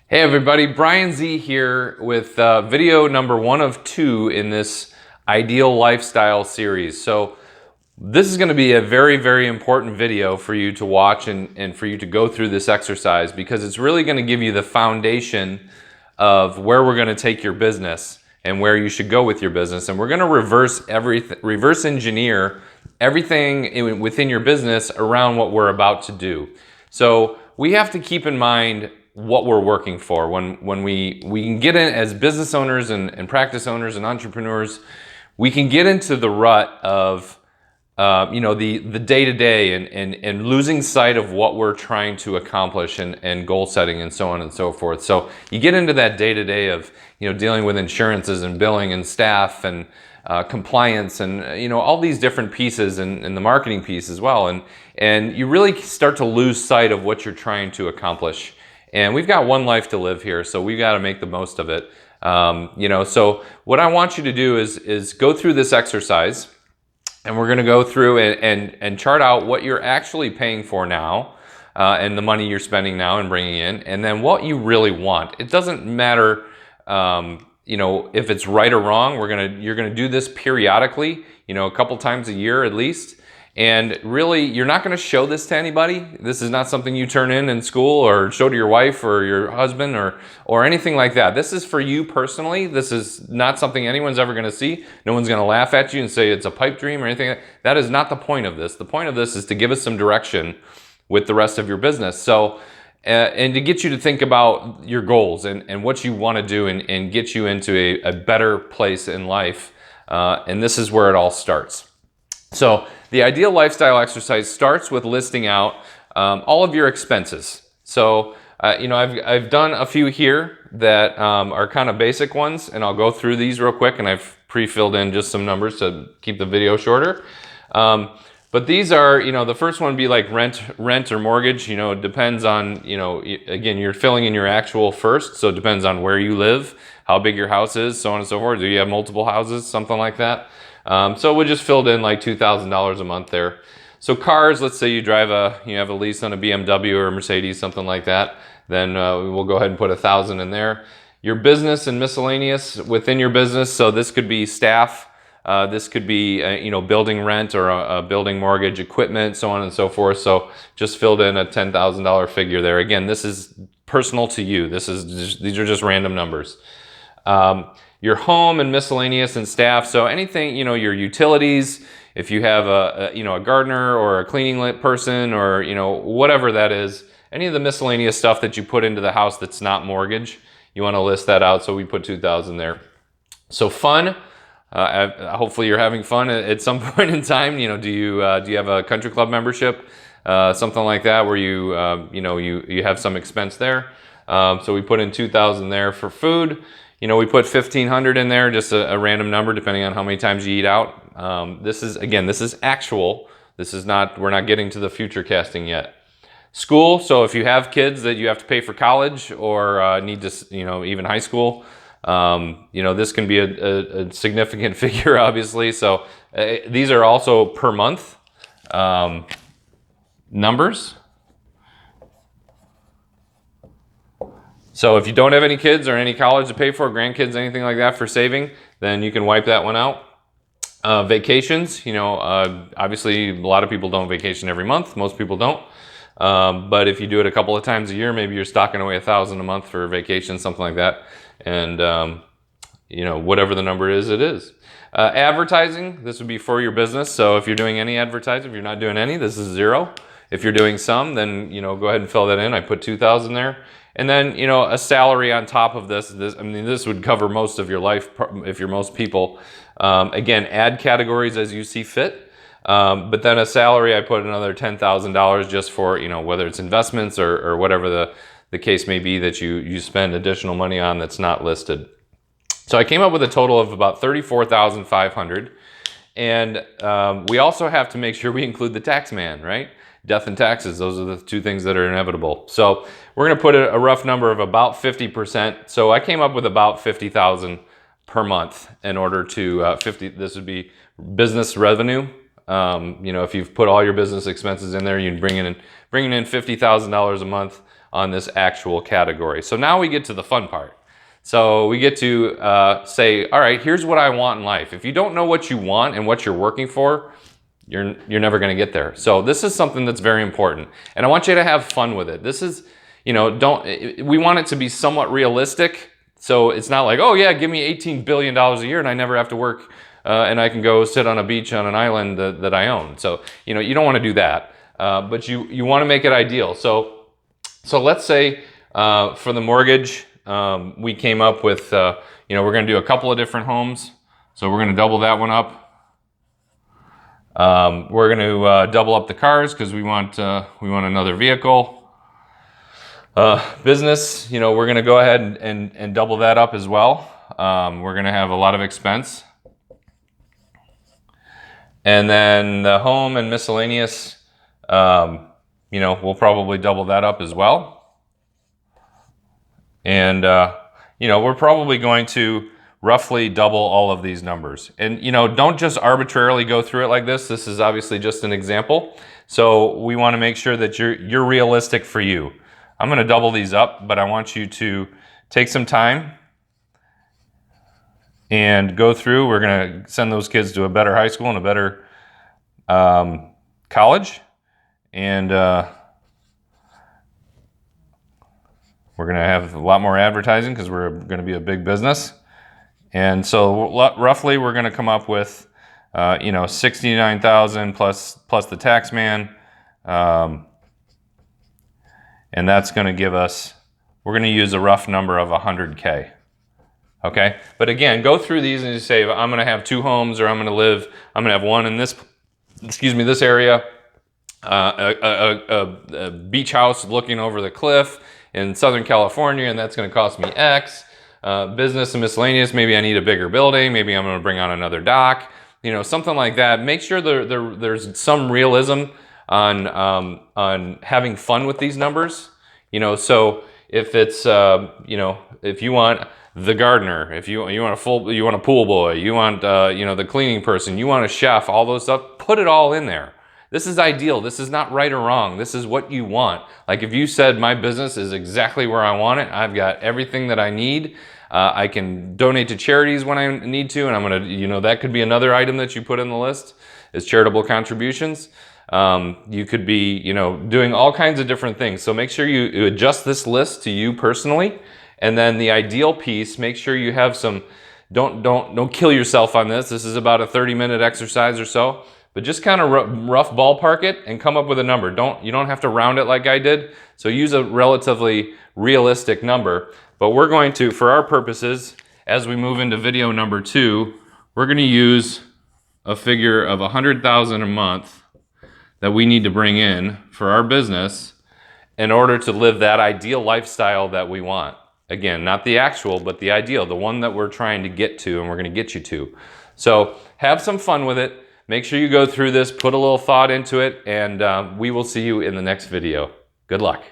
Hey everybody, Brian Z here with video number 1 of 2 in this ideal lifestyle series. So this is going to be a very important video for you to watch and for you to go through this exercise, because it's really going to give you the foundation of where we're going to take your business and where you should go with your business. And we're going to reverse engineer everything within your business around what we're about to do. So we have to keep in mind what we're working for. When we can get in as business owners and practice owners and entrepreneurs, we can get into the rut of the day-to-day and losing sight of what we're trying to accomplish and goal setting and so on and so forth. So you get into that day-to-day of dealing with insurances and billing and staff and compliance and all these different pieces and the marketing piece as well, and you really start to lose sight of what you're trying to accomplish. And we've got one life to live here, so we've got to make the most of it. So what I want you to do is go through this exercise, and we're going to go through and chart out what you're actually paying for now, and the money you're spending now and bringing in, and then what you really want. It doesn't matter, if it's right or wrong. You're gonna do this periodically, a couple times a year at least. And really, you're not going to show this to anybody. This is not something you turn in school or show to your wife or your husband or anything like that. This is for you personally. This is not something anyone's ever going to see. No one's going to laugh at you and say it's a pipe dream or anything. That is not the point of this. The point of this is to give us some direction with the rest of your business. So, and to get you to think about your goals and what you want to do and get you into a better place in life. And this is where it all starts. So the ideal lifestyle exercise starts with listing out all of your expenses. So I've done a few here that are kind of basic ones, and I'll go through these real quick, and I've pre-filled in just some numbers to keep the video shorter. But these are, the first one would be like rent or mortgage. It depends on, again, you're filling in your actual first, so it depends on where you live, how big your house is, so on and so forth. Do you have multiple houses, something like that? So we just filled in like $2,000 a month there. So cars, let's say you have a lease on a BMW or a Mercedes, something like that, then we'll go ahead and put $1,000 in there. Your business and miscellaneous within your business, so this could be staff, this could be building rent or a building mortgage, equipment, so on and so forth. So just filled in a $10,000 figure there. Again, this is personal to you. These are just random numbers. Your home and miscellaneous and staff. So anything, your utilities, if you have a gardener or a cleaning person or, whatever that is, any of the miscellaneous stuff that you put into the house that's not mortgage, you want to list that out. So we put $2,000 there. So fun, hopefully you're having fun at some point in time. Do you have a country club membership, something like that, where you have some expense there. So we put in $2,000 there. For food, we put $1,500 in there, just a random number depending on how many times you eat out. This is actual. This is not, we're not getting to the future casting yet. School, so if you have kids that you have to pay for college or need to, even high school, this can be a significant figure, obviously. So these are also per month numbers. So if you don't have any kids or any college to pay for, grandkids, anything like that for saving, then you can wipe that one out. Vacations, obviously a lot of people don't vacation every month. Most people don't. But if you do it a couple of times a year, maybe you're stocking away $1,000 a month for vacation, something like that. And, whatever the number is, it is. Advertising, this would be for your business. So if you're doing any advertising, if you're not doing any, this is $0. If you're doing some, then, go ahead and fill that in. I put $2,000 there. And then, a salary on top of this. This would cover most of your life if you're most people. Again, add categories as you see fit. But then a salary, I put another $10,000 just for, whether it's investments or whatever the case may be that you spend additional money on that's not listed. So I came up with a total of about $34,500. And we also have to make sure we include the tax man, right? Death and taxes, those are the two things that are inevitable. So we're going to put a rough number of about 50%. So I came up with about $50,000 per month in order to this would be business revenue. If you've put all your business expenses in there, you'd bringing in $50,000 a month on this actual category. So now we get to the fun part. So we get to say, all right, here's what I want in life. If you don't know what you want and what you're working for, you're never going to get there. So this is something that's very important, and I want you to have fun with it. This is, we want it to be somewhat realistic. So it's not like, oh yeah, give me $18 billion a year and I never have to work and I can go sit on a beach on an island that I own. So, you don't want to do that, but you want to make it ideal. So let's say for the mortgage, we came up with, we're going to do a couple of different homes. So we're going to double that one up. We're going to double up the cars because we want another vehicle. Business, we're going to go ahead and double that up as well. We're going to have a lot of expense. And then the home and miscellaneous, we'll probably double that up as well. And, we're probably going to roughly double all of these numbers. And, don't just arbitrarily go through it like this. This is obviously just an example. So we want to make sure that you're realistic for you. I'm going to double these up, but I want you to take some time and go through. We're going to send those kids to a better high school and a better college. And we're going to have a lot more advertising because we're going to be a big business. And so roughly we're going to come up with, $69,000 plus the tax man. And that's going to give us, we're going to use a rough number of 100K. Okay? But again, go through these and you say, I'm going to have 2 homes, or I'm going to have one in this area, a beach house looking over the cliff in Southern California, and that's going to cost me X. Business and miscellaneous, maybe I need a bigger building, maybe I'm going to bring on another dock, something like that. Make sure there's some realism on having fun with these numbers. So if it's if you want the gardener, if you want a pool boy, you want the cleaning person, you want a chef, all those stuff, put it all in there. This is ideal. This is not right or wrong. This is what you want. Like if you said my business is exactly where I want it, I've got everything that I need. I can donate to charities when I need to, and I'm gonna, that could be another item that you put in the list is charitable contributions. You could be, doing all kinds of different things. So make sure you adjust this list to you personally. And then the ideal piece, make sure you have some, don't kill yourself on this. This is about a 30-minute exercise or so, but just kind of rough ballpark it and come up with a number. You don't have to round it like I did. So use a relatively realistic number, but we're going to, for our purposes, as we move into video number 2, we're going to use a figure of $100,000 a month that we need to bring in for our business in order to live that ideal lifestyle that we want. Again, not the actual, but the ideal, the one that we're trying to get to and we're going to get you to. So have some fun with it. Make sure you go through this, put a little thought into it, and we will see you in the next video. Good luck.